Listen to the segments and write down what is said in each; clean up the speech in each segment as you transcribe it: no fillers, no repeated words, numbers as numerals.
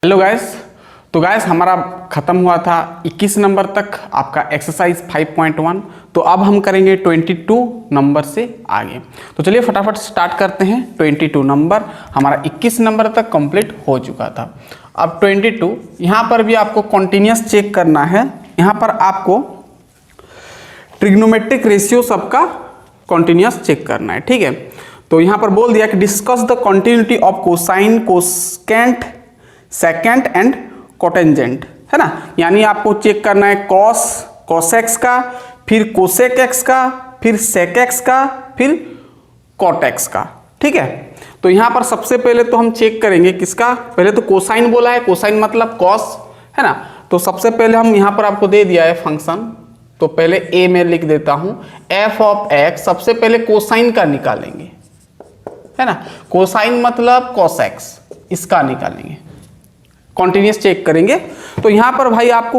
Hello guys, तो guys हमारा ख़त्म हुआ था 21 नंबर तक आपका एक्सरसाइज 5.1। तो अब हम करेंगे 22 नंबर से आगे। तो चलिए फटाफट स्टार्ट करते हैं। 22 नंबर हमारा 21 नंबर तक कंप्लीट हो चुका था। अब 22 यहाँ पर भी आपको कॉन्टिन्यूस चेक करना है। यहाँ पर आपको ट्रिग्नोमेट्रिक रेशियो सबका कॉन्टिन्यूस चेक करना है, ठीक है। तो यहाँ पर बोल दिया कि discuss the continuity of cosine, cosecant, secant and cotangent, है ना। यानी आपको चेक करना है कॉस, कोसेक्स का, फिर कोसेक एक्स का, फिर सेक एक्स का, फिर कॉट एक्स का, ठीक है। तो यहाँ पर सबसे पहले तो हम चेक करेंगे किसका। पहले तो कोसाइन बोला है, कोसाइन मतलब कॉस, है ना। तो सबसे पहले हम यहाँ पर आपको दे दिया है फंक्शन, तो पहले ए में लिख देता हूं एफ ऑफ एक्स। सबसे पहले कोसाइन का निकालेंगे, है ना। कोसाइन मतलब कोसेक्स, इसका निकालेंगे, कॉन्टिन्यूस चेक करेंगे। तो यहां पर भाई आपको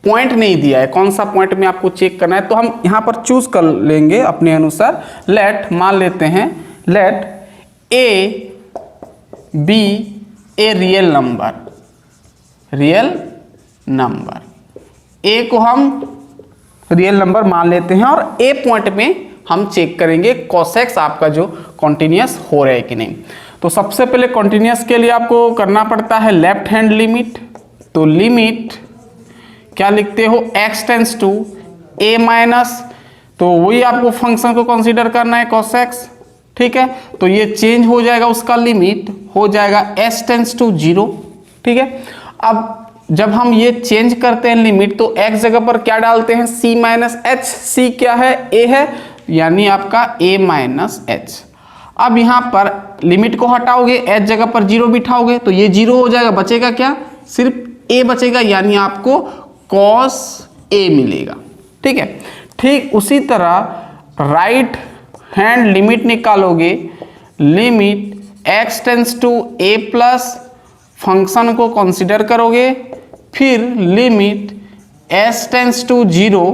पॉइंट नहीं दिया है, कौन सा पॉइंट में आपको चेक करना है, तो हम यहां पर चूज कर लेंगे अपने अनुसार। लेट मान लेते हैं, let a be a real number, real number a को हम रियल नंबर मान लेते हैं और ए पॉइंट में हम चेक करेंगे कोसेक्स आपका जो कॉन्टिन्यूस हो रहा है कि नहीं। तो सबसे पहले कॉन्टिन्यूस के लिए आपको करना पड़ता है लेफ्ट हैंड लिमिट। तो लिमिट क्या लिखते हो, x tends to a minus, तो वही आपको फंक्शन को कंसीडर करना है कोसेक्स, ठीक है। तो ये चेंज हो जाएगा, उसका लिमिट हो जाएगा s टेंस टू 0, ठीक है। अब जब हम ये चेंज करते हैं लिमिट, तो x जगह पर क्या डालते हैं, c माइनस एच। c क्या है, a है, यानी आपका a माइनस एच। अब यहाँ पर लिमिट को हटाओगे, h जगह पर 0 बिठाओगे, तो ये 0 हो जाएगा, बचेगा क्या, सिर्फ a बचेगा, यानी आपको cos a मिलेगा, ठीक है। ठीक उसी तरह राइट हैंड लिमिट निकालोगे, limit x tends to a plus, function को कंसीडर करोगे, फिर लिमिट s टेंस टू 0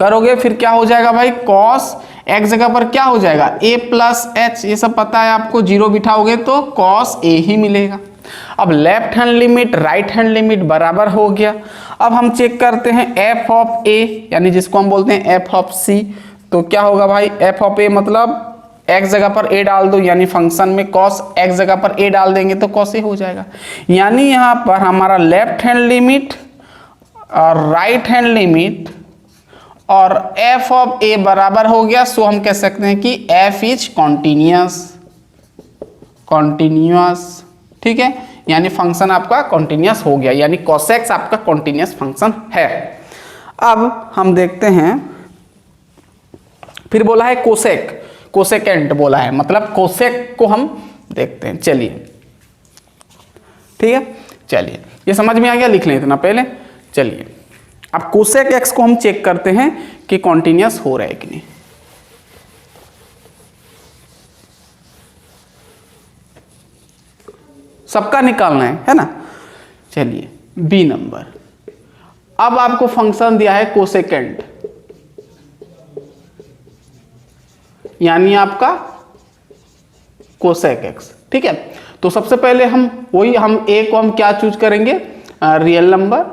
करोगे, फिर क्या हो जाएगा भाई, cos x जगह पर क्या हो जाएगा, a प्लस एच, ये सब पता है आपको, 0 बिठाओगे तो cos a ही मिलेगा। अब left hand limit right hand limit बराबर हो गया। अब हम चेक करते हैं f ऑफ a, यानी जिसको हम बोलते हैं f ऑफ c। तो क्या होगा भाई, f ऑफ a मतलब x जगह पर a डाल दो, यानी फंक्शन में cos x जगह पर a डाल देंगे तो cos a हो जाएगा। यानी यहाँ पर हमारा लेफ्ट हैंड लिमिट और राइट हैंड लिमिट और f ऑफ a बराबर हो गया। सो हम कह सकते हैं कि f इज कॉन्टिन्यूअस, कॉन्टिन्यूअस, ठीक है। यानी फंक्शन आपका कॉन्टिन्यूअस हो गया, यानी कोसेक्स आपका कॉन्टिन्यूअस फंक्शन है। अब हम देखते हैं, फिर बोला है कोसेक, कोसेकेंट बोला है, मतलब कोसेक को हम देखते हैं। चलिए ठीक है, चलिए ये समझ में आ गया, लिख लें इतना पहले। चलिए अब कोसेक एक्स को हम चेक करते हैं कि कॉन्टिन्यूअस हो रहा है कि नहीं। सबका निकालना है ना। चलिए बी नंबर, अब आपको फंक्शन दिया है कोसेकेंट, यानी आपका कोसेक एक्स, ठीक है। तो सबसे पहले हम ए को हम क्या चूज करेंगे, रियल नंबर,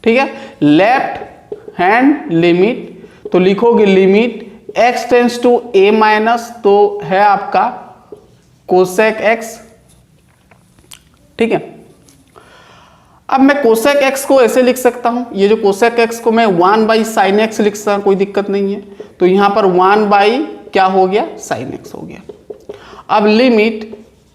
ठीक है। लेफ्ट हैंड लिमिट, तो लिखोगे limit x tends to a minus, तो है आपका कोसेक एक्स, ठीक है। अब मैं कोसेक एक्स को ऐसे लिख सकता हूं, ये जो कोसेक एक्स को मैं 1 बाई साइन एक्स लिख सकता हूं, कोई दिक्कत नहीं है। तो यहां पर 1 बाई क्या हो गया, साइन एक्स हो गया। अब लिमिट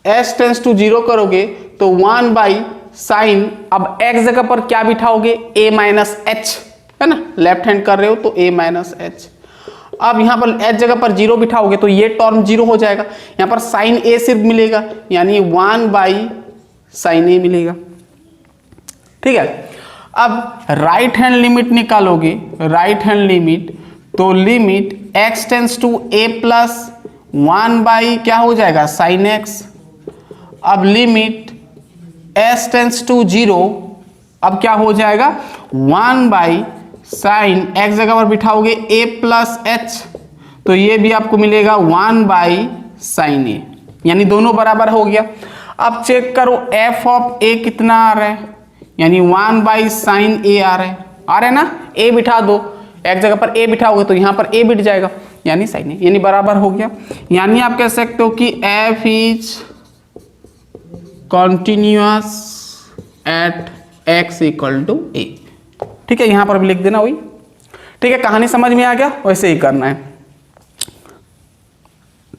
s टेंस टू 0 करोगे तो 1 बाई साइन, अब x जगह पर क्या बिठाओगे, a माइनस एच, है ना, लेफ्ट हैंड कर रहे हो तो a माइनस एच। अब यहां पर h जगह पर 0 बिठाओगे तो ये टर्म 0 हो जाएगा, यहां पर साइन a सिर्फ मिलेगा, यानी 1 बाई साइन a मिलेगा, ठीक है। अब राइट हैंड लिमिट निकालोगे, राइट हैंड लिमिट, तो limit x tends to a plus 1 by क्या हो जाएगा, साइन x। अब लिमिट s टेंस टू 0, अब क्या हो जाएगा, 1 बाई साइन x जगह पर बिठाओगे a प्लस एच, तो ये भी आपको मिलेगा 1 बाई साइन ए, यानी दोनों बराबर हो गया। अब चेक करो एफ ऑफ ए कितना आ रहा है, यानी 1/sin ए आ रहा है ना। ए बिठा दो, एक जगह पर ए बिठाओगे तो यहाँ पर ए बिठ जाएगा, यानी sin ए, यानी बराबर हो गया। यानी आप कह सकते हो कि F is continuous at x equal to a. ठीक है, यहां पर भी लिख देना वही। ठीक है, कहानी समझ में आ गया, वैसे ही करना है।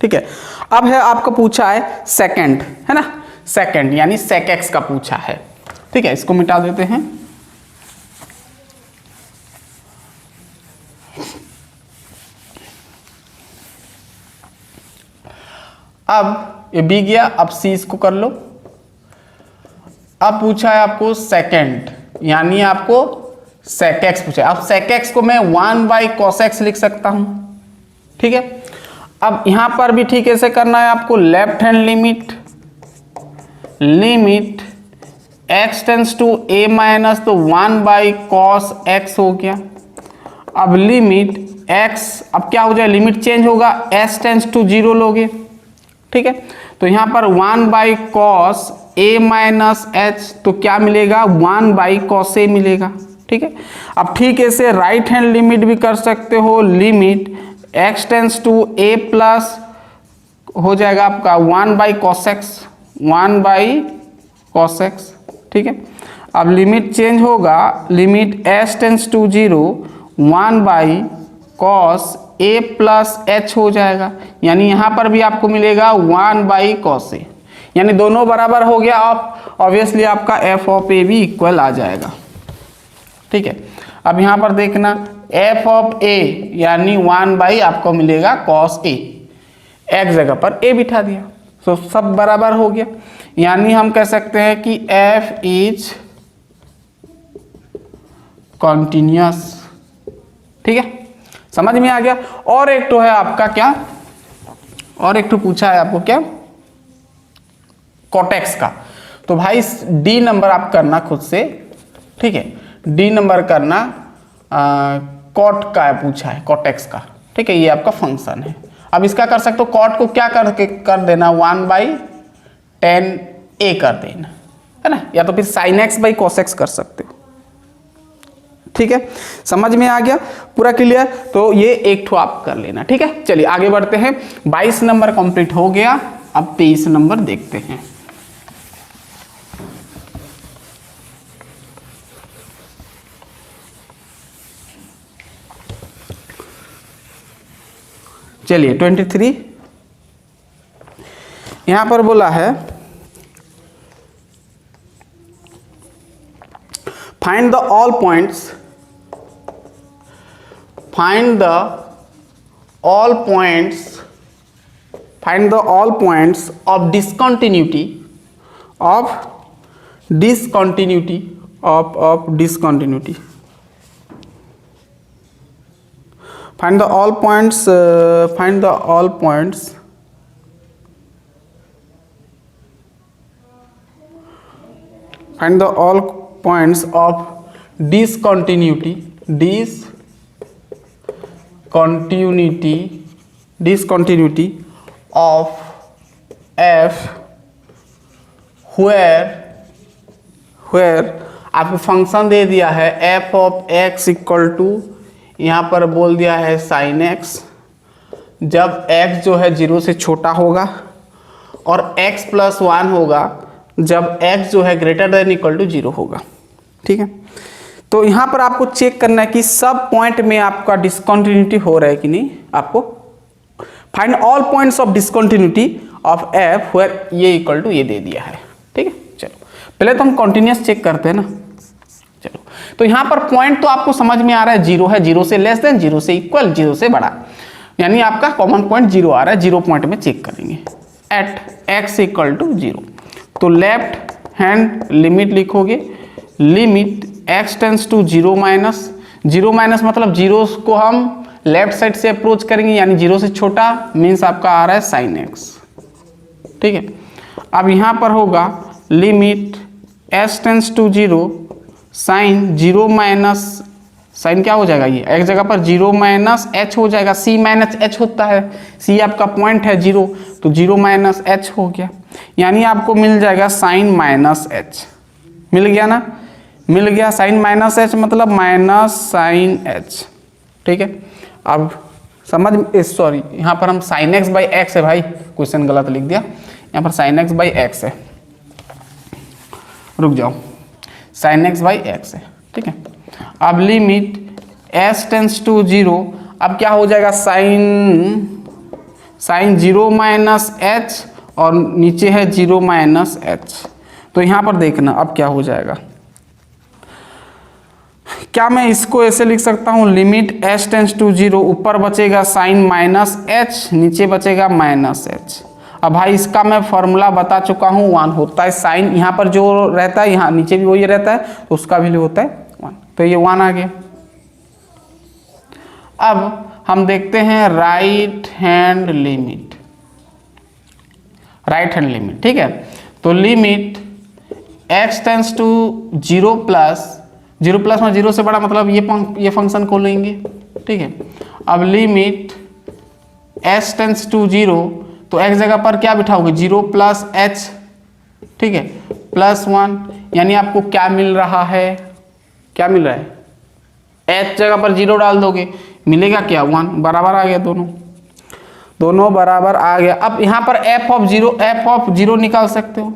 ठीक है, अब है आपको पूछा है सेकंड, है ना, सेकंड यानी sec x का पूछा है। ठीक है, इसको मिटा देते हैं। अब ये b गया, अब c इसको कर लो। अब पूछा है आपको सेकंड, यानी आपको sec x पूछा है। अब sec x को मैं 1/cos x लिख सकता हूं। ठीक है, अब यहां पर भी ठीक ऐसे करना है आपको। Left hand limit x tends to a minus, तो 1/cos x हो गया। अब लिमिट x, अब क्या हो जाए, लिमिट चेंज होगा, s टेंस टू 0 लोगे। ठीक है, तो यहां पर 1/cos a माइनस h, तो क्या मिलेगा, 1/cos a मिलेगा। ठीक है, अब ठीक ऐसे राइट हैंड लिमिट भी कर सकते हो। Limit x tends to a plus हो जाएगा आपका 1/cos x, 1/cos x। ठीक है, अब लिमिट चेंज होगा, limit s tends to 0, 1/cos a plus h हो जाएगा, यानी यहां पर भी आपको मिलेगा 1/cos a, यानी दोनों बराबर हो गया। आप ऑब्वियसली आपका f ऑफ a भी इक्वल आ जाएगा। ठीक है, अब यहां पर देखना f ऑफ a यानी 1/ आपको मिलेगा cos a, एक जगह पर a बिठा दिया, तो सब बराबर हो गया। यानी हम कह सकते हैं कि f इज कॉन्टिन्यूअस। ठीक है, समझ में आ गया। और एक तो है आपका क्या, और एक तो पूछा है आपको क्या, cot x का। तो भाई डी नंबर आप करना खुद से। ठीक है, डी नंबर करना, कॉट का है पूछा है, cot x का। ठीक है, ये आपका फंक्शन है। अब इसका कर सकते हो, कॉट को क्या करके कर देना, 1/tan a कर देना, है ना, या तो फिर sin x/cos x कर सकते हो। ठीक है, समझ में आ गया, पूरा क्लियर। तो ये एक ठो आप कर लेना। ठीक है, चलिए आगे बढ़ते हैं। 22 नंबर कंप्लीट हो गया, अब 23 नंबर देखते हैं। चलिए 23 यहां पर बोला है find the all points, find the all points of discontinuity of discontinuity find the all points find the all points find the all points of discontinuity of f where आपको फंक्शन दे दिया है f of x equal to, यहाँ पर बोल दिया है sin x, जब x जो है 0 से छोटा होगा, और x प्लस 1 होगा जब x जो है ग्रेटर देन इक्वल टू 0 होगा। ठीक है, तो यहाँ पर आपको चेक करना है कि सब पॉइंट में आपका डिसकंटिन्यूटी हो रहा है कि नहीं। आपको find all points of discontinuity of f where ये इक्वल टू ये दे दिया है। ठीक है, चलो पहले तो हम कॉन्टिन्यूस चेक करते हैं ना। चलो, तो यहाँ पर पॉइंट तो आपको समझ में आ रहा है, 0 है, 0 से लेस देन, 0 से इक्वल, 0 से बड़ा, यानी आपका कॉमन पॉइंट 0 आ रहा है। 0 पॉइंट में चेक करेंगे एट x इक्वल टू 0, तो लेफ्ट हैंड लिमिट लिखोगे, limit x tends to 0 minus मतलब 0 को हम लेफ्ट साइड से अप्रोच करेंगे, यानी 0 से छोटा, मीन्स आपका आ रहा है sin x। ठीक है, अब यहाँ पर होगा limit s tends to 0 sin 0 minus sine क्या हो जाएगा, ये x जगह पर 0 माइनस एच हो जाएगा, c माइनस एच होता है, c आपका पॉइंट है 0, तो 0 माइनस एच हो गया, यानी आपको मिल जाएगा साइन माइनस एच। मिल गया ना, मिल गया। साइन माइनस एच मतलब माइनस साइन एच, ठीक है। अब समझ, सॉरी यहाँ पर हम साइन एक्स बाई एक्स है भाई, क्वेश्चन गलत लिख दिया, यहाँ पर साइन एक्स बाई एक्स है, रुक जाओ, साइन एक्स बाई एक्स है, ठीक है। अब लिमिट s टेंस टू 0, अब क्या हो जाएगा, साइन 0 माइनस एच और नीचे है 0 माइनस एच, तो यहाँ पर देखना अब क्या हो जाएगा। क्या मैं इसको ऐसे लिख सकता हूँ, लिमिट s टेंस टू 0, ऊपर बचेगा साइन माइनस एच, नीचे बचेगा माइनस एच। अब भाई इसका मैं फॉर्मूला बता चुका हूँ, 1 होता है साइन, यहाँ पर जो रहता है यहाँ नीचे भी वही रहता है, तो उसका वैल्यू होता है 1, तो ये 1 आ गया। अब हम देखते हैं right hand limit, right hand limit, ठीक है। तो limit x tends to 0 plus 0 plus में 0 से बड़ा, मतलब ये फंक्शन को लेंगे, ठीक है। अब लिमिट s टेंस टू 0, तो x जगह पर क्या बिठाओगे, 0 प्लस h, ठीक है, प्लस 1, यानी आपको क्या मिल रहा है, क्या मिल रहा है, h जगह पर 0 डाल दोगे, मिलेगा क्या, 1, बराबर आ गया, दोनों बराबर आ गया। अब यहाँ पर f ऑफ 0 निकाल सकते हो,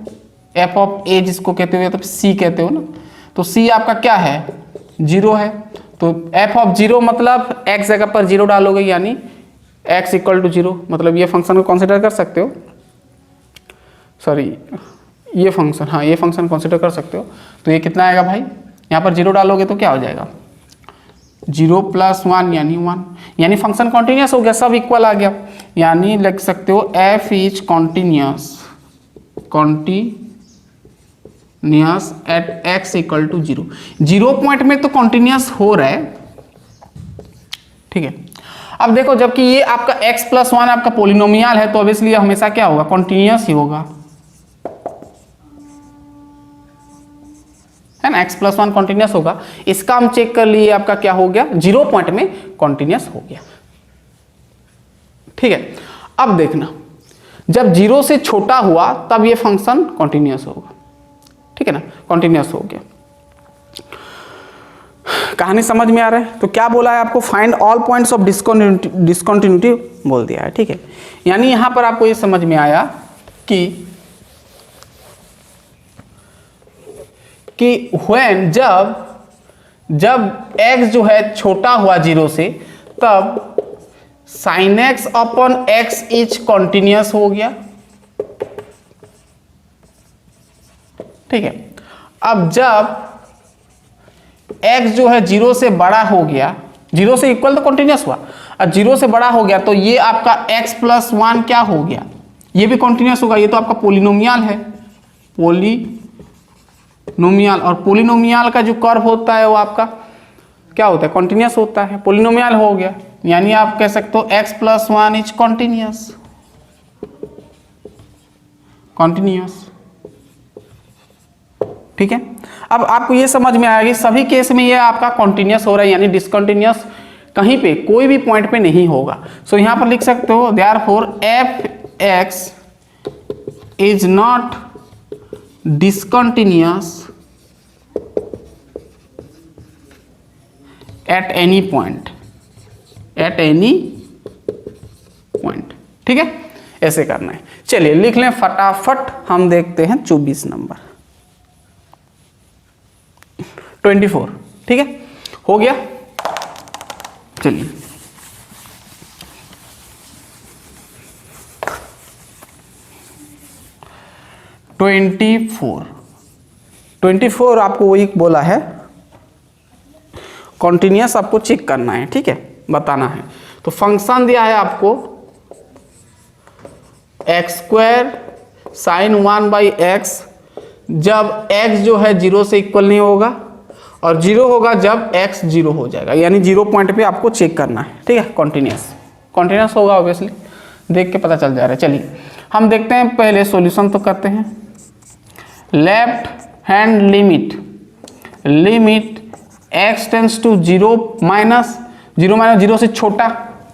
f ऑफ a जिसको कहते हो, तब c कहते हो ना, तो c आपका क्या है, 0 है, तो f ऑफ 0 मतलब x जगह पर 0 डालोगे, यानी x इक्वल टू 0, मतलब ये फंक्शन को कंसिडर कर सकते हो, सॉरी ये फंक्शन, हाँ ये फंक्शन कंसिडर कर सकते हो। तो ये कितना आएगा भाई, यहाँ पर 0 डालोगे तो क्या हो जाएगा, 0 प्लस 1 यानी 1, यानी फंक्शन कॉन्टिन्यूस हो गया, सब इक्वल आ गया, यानी लिख सकते हो f is continuous at x equal to 0। 0 point में तो कॉन्टिन्यूस हो रहा है, ठीक है। अब देखो, जबकि ये आपका x प्लस 1 आपका पोलिनोमियल है, तो ऑब्वियसली हमेशा क्या होगा, कॉन्टिन्यूस ही होगा, है ना, x प्लस 1 कॉन्टिन्यूस होगा। इसका हम चेक कर लिए, आपका क्या हो गया, 0 पॉइंट में कॉन्टिन्यूस हो गया, ठीक है। अब देखना, जब 0 से छोटा हुआ तब ये फंक्शन कॉन्टिन्यूस होगा, ठीक है ना, कॉन्टिन्यूस हो गया। कहानी समझ में आ रहा है। तो क्या बोला है आपको, find all points of discontinuity बोल दिया है, ठीक है। यानी यहां पर आपको ये समझ में आया कि व्हेन जब x जो है छोटा हुआ 0 से, तब sin x upon x is continuous हो गया, ठीक है। अब जब x जो है 0 से बड़ा हो गया, 0 से इक्वल तो कॉन्टिन्यूस हुआ, और 0 से बड़ा हो गया, तो ये आपका x प्लस 1 क्या हो गया, ये भी कॉन्टिन्यूस होगा, ये तो आपका पोलिनोमियल है, पोलिनोमियल, और पोलिनोमियल का जो कर्व होता है वो आपका क्या होता है, कॉन्टिन्यूस होता है, पोलिनोमियल हो गया, यानी आप कह सकते हो x प्लस 1 इज कॉन्टिन्यूस, ठीक है। अब आपको ये समझ में आएगी, सभी केस में ये आपका कॉन्टिन्यूस हो रहा है, यानी डिसकंटिन्यूस कहीं पे कोई भी पॉइंट पे नहीं होगा। सो यहां पर लिख सकते हो, therefore f(x) is not discontinuous at any point, ठीक है, ऐसे करना है। चलिए लिख लें फटाफट, हम देखते हैं 24 नंबर 24, ठीक है, हो गया। चलिए 24 आपको वही बोला है, कॉन्टिन्यूस आपको चेक करना है, ठीक है, बताना है। तो फंक्शन दिया है आपको x² sin 1/x, जब x जो है 0 से इक्वल नहीं होगा, और 0 होगा जब x 0 हो जाएगा, यानी 0 पॉइंट पे आपको चेक करना है, ठीक है। कॉन्टिन्यूस होगा ऑब्वियसली, देख के पता चल जा रहा है। चलिए हम देखते हैं, पहले सॉल्यूशन तो करते हैं। Left hand limit x tends to 0 minus 0 से छोटा,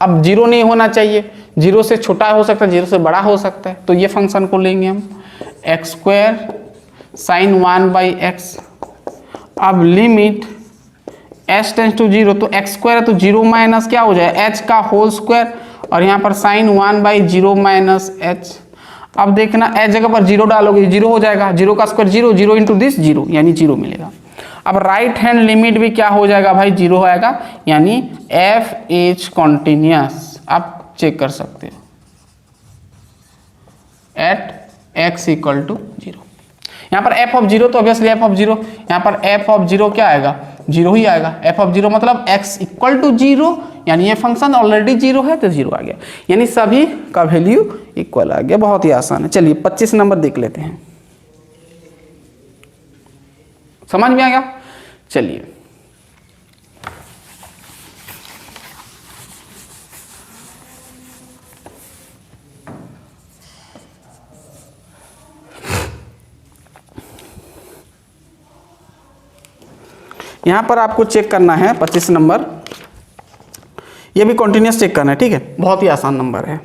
अब 0 नहीं होना चाहिए, 0 से छोटा हो सकता है, 0 से बड़ा हो सकता है, तो ये फंक्शन को लेंगे हम एक्स स्क्वायर साइन 1/x। अब लिमिट h टेंस टू 0, तो x स्क्वायर है तो 0 माइनस क्या हो जाए h का होल स्क्वायर, और यहाँ पर साइन 1/0 माइनस h। अब देखना h जगह पर 0 डालोगे 0 हो जाएगा, 0 का स्क्वायर 0, 0 इंटू दिस 0 यानी 0 मिलेगा। अब राइट हैंड लिमिट भी क्या हो जाएगा भाई 0 आएगा, यानी f इज कॉन्टिन्यूअस, आप चेक कर सकते हो एट x इक्वल टू 0। यहाँ पर f ऑफ 0 तो ऑब्वियसली f ऑफ 0, यहाँ पर f ऑफ 0 क्या आएगा 0 ही आएगा, f ऑफ 0 मतलब x इक्वल टू 0, यानी ये फंक्शन ऑलरेडी 0 है तो 0 आ गया, यानी सभी का वैल्यू इक्वल आ गया। बहुत ही आसान है। चलिए 25 नंबर देख लेते हैं, समझ में आ गया। चलिए यहां पर आपको चेक करना है 25 नंबर, ये भी कॉन्टिन्यूस चेक करना है, ठीक है, बहुत ही आसान नंबर है।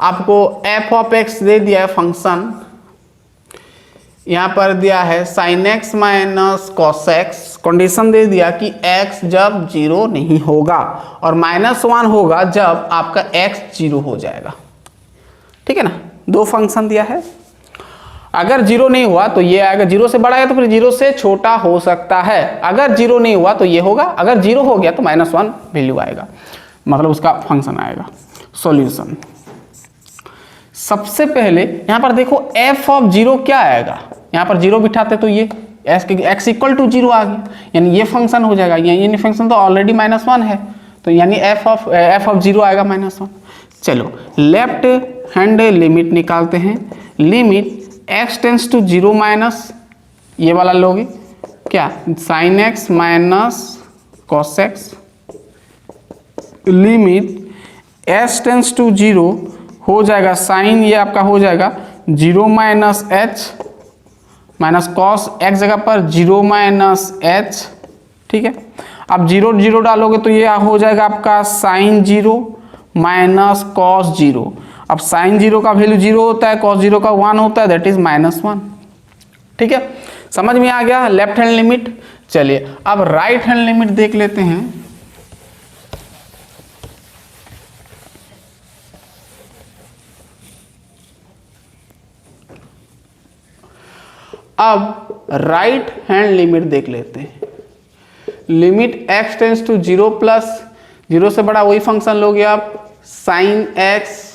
आपको f ऑफ x दे दिया है फंक्शन, यहाँ पर दिया है sin x minus cos x, condition दे दिया कि x जब 0 नहीं होगा और -1 होगा जब आपका x 0 हो जाएगा, ठीक है ना। दो फंक्शन दिया है, अगर 0 नहीं हुआ तो ये आएगा, 0 से बड़ा है तो फिर 0 से छोटा हो सकता है, अगर 0 नहीं हुआ तो ये होगा, अगर 0 हो गया तो -1 वैल्यू आएगा, मतलब उसका फंक्शन आएगा। सॉल्यूशन सबसे पहले यहाँ पर देखो f ऑफ 0 क्या आएगा, यहाँ पर 0 बिठाते तो ये x इक्वल टू 0 आ गया, यानी ये फंक्शन हो जाएगा, यानी फंक्शन तो ऑलरेडी -1 है, तो यानी f ऑफ 0 आएगा -1। चलो लेफ्ट हैंड लिमिट निकालते हैं, limit x tends to 0 minus ये वाला लोगे क्या sin x minus cos x, limit s tends to 0 हो जाएगा साइन, ये आपका हो जाएगा 0 minus h minus cos x जगह पर 0 माइनस h, ठीक है। अब 0 0 डालोगे तो ये हो जाएगा आपका साइन 0 माइनस कॉस 0। अब साइन 0 का वैल्यू 0 होता है, कॉस 0 का 1 होता है, दैट इज -1, ठीक है। समझ में आ गया लेफ्ट हैंड लिमिट। चलिए अब राइट हैंड लिमिट देख लेते हैं। अब राइट हैंड लिमिट देख लेते हैं, limit x tends to 0 plus 0 से बड़ा वही फंक्शन लोगे आप sine x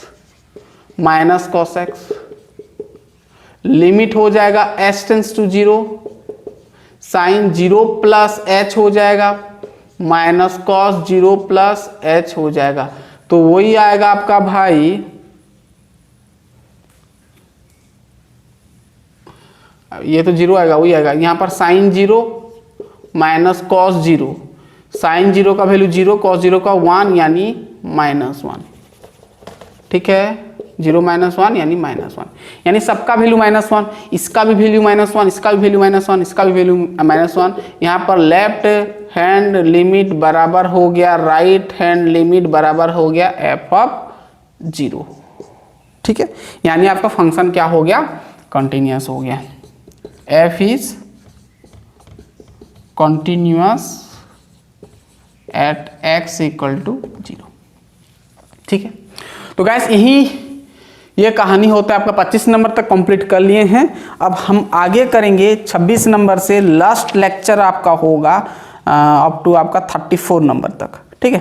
minus cos x, limit हो जाएगा s tends to 0 sine 0 plus h हो जाएगा माइनस कॉस 0 प्लस h हो जाएगा, तो वही आएगा आपका भाई ये तो 0 आएगा, वही आएगा यहाँ पर साइन 0 माइनस कॉस 0, साइन 0 का वैल्यू 0, कॉस 0 का 1 यानी -1, ठीक है। 0 -1 यानी -1, यानी सबका वैल्यू -1, इसका भी वैल्यू -1, इसका भी वैल्यू -1, इसका भी वैल्यू -1। यहाँ पर लेफ्ट हैंड लिमिट बराबर हो गया राइट हैंड लिमिट बराबर हो गया f ऑफ 0, ठीक है। यानी आपका फंक्शन क्या हो गया कंटिन्यूअस हो गया, f is continuous at x equal to 0, ठीक है। तो गैस ये कहानी होता है आपका 25 नंबर तक कंप्लीट कर लिए हैं। अब हम आगे करेंगे 26 नंबर से, लास्ट लेक्चर आपका होगा अप टू आपका 34 नंबर तक, ठीक है,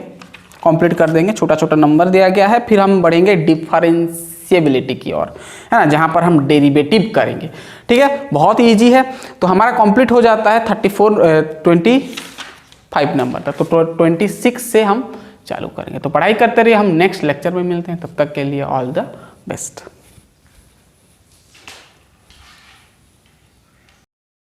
कंप्लीट कर देंगे। छोटा छोटा नंबर दिया गया है, फिर हम बढ़ेंगे डिफरेंशिएबिलिटी की ओर, है ना, जहाँ पर हम डेरिवेटिव करेंगे, ठीक है। बहुत ईजी है, तो हमारा कंप्लीट हो जाता है 25 नंबर तक, तो 26 से हम चालू करेंगे। तो पढ़ाई करते रहिए, हम नेक्स्ट लेक्चर में मिलते हैं, तब तक के लिए ऑल द बेस्ट।